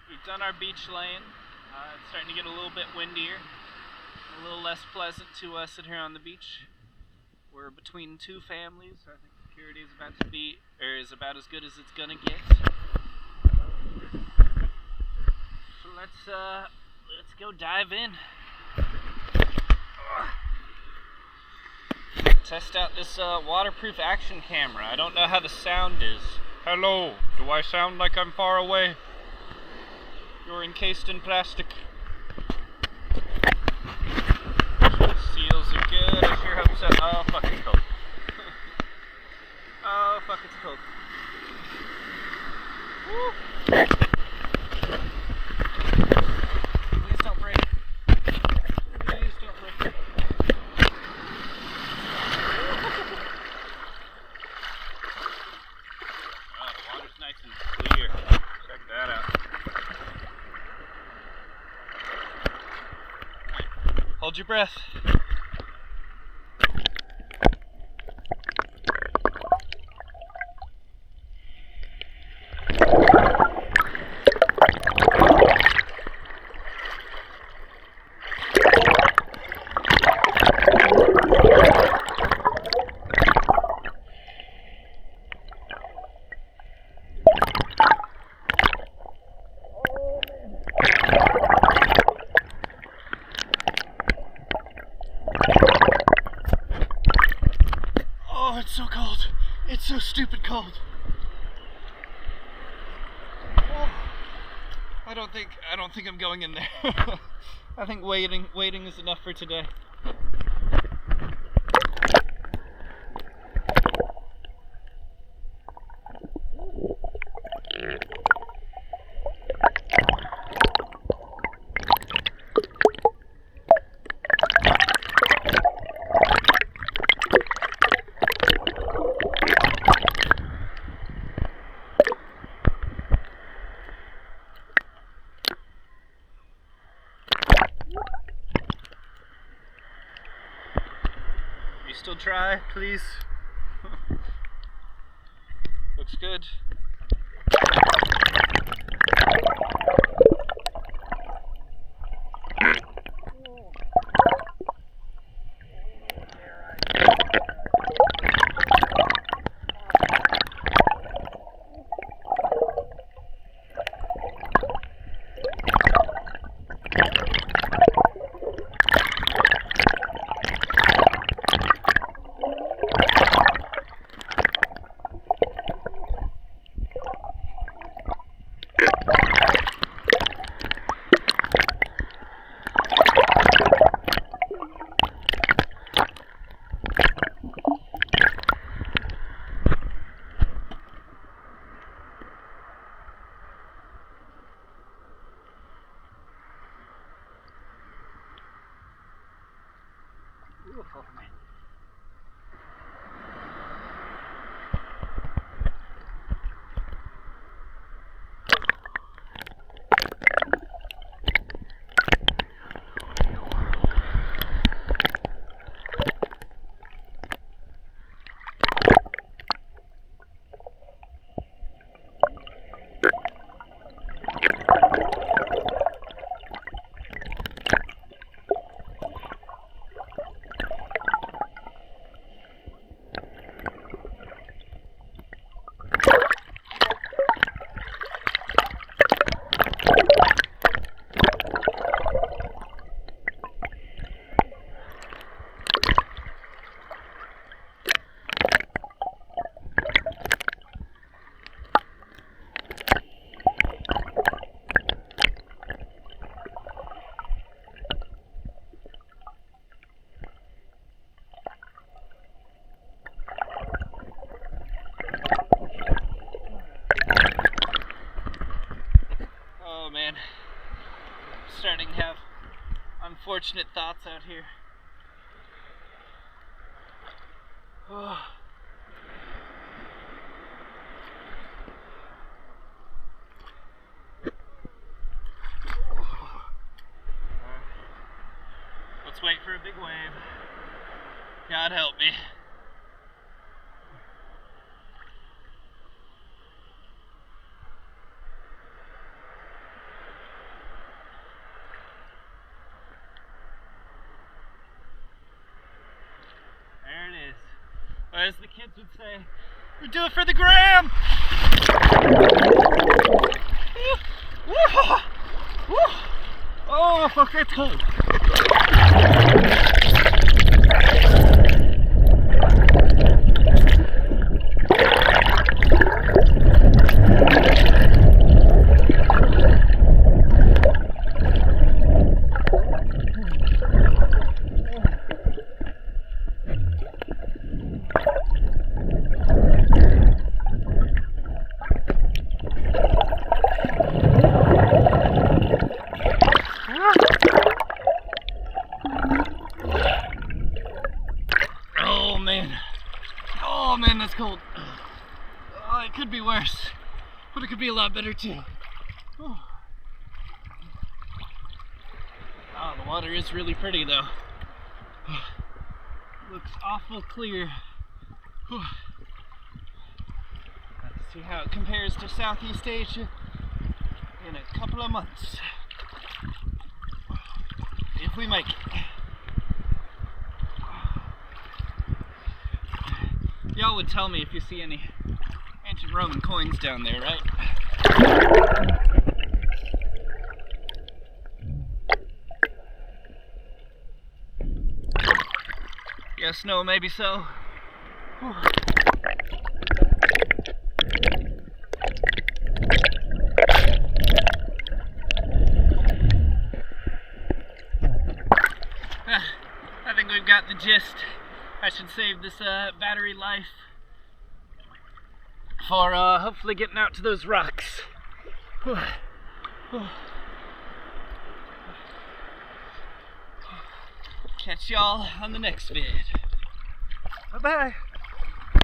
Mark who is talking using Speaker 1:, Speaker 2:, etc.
Speaker 1: we've done our beach laying. It's starting to get a little bit windier, a little less pleasant to sit here on the beach. We're between two families, so I think security is about as good as it's gonna get. So let's go dive in. Test out this waterproof action camera. I don't know how the sound is. Hello, do I sound like I'm far away? You're encased in plastic. Seals are good. I sure hope so. Oh fuck, it's cold. Oh fuck, it's cold. Woo. Please don't break. Please don't break. Oh, the water's nice and clear. Check that out. Hold your breath. It's so cold. It's so stupid cold. Oh, I don't think I'm going in there. I think waiting is enough for today. You still try, please? Looks good. Oh, man. Oh man, I'm starting to have unfortunate thoughts out here. Oh. Let's wait for a big wave. God help me. kids would say. We do it for the gram! Oh, fuck, that's cold. Oh man, that's cold. Oh, it could be worse, but it could be a lot better too. Oh, the water is really pretty though. Looks awful clear. Let's see how it compares to Southeast Asia in a couple of months. If we make it. Y'all would tell me if you see any ancient Roman coins down there, right? Yes, no, maybe so. I think we've got the gist. I should save this battery life for hopefully getting out to those rocks. Catch y'all on the next vid. Bye-bye.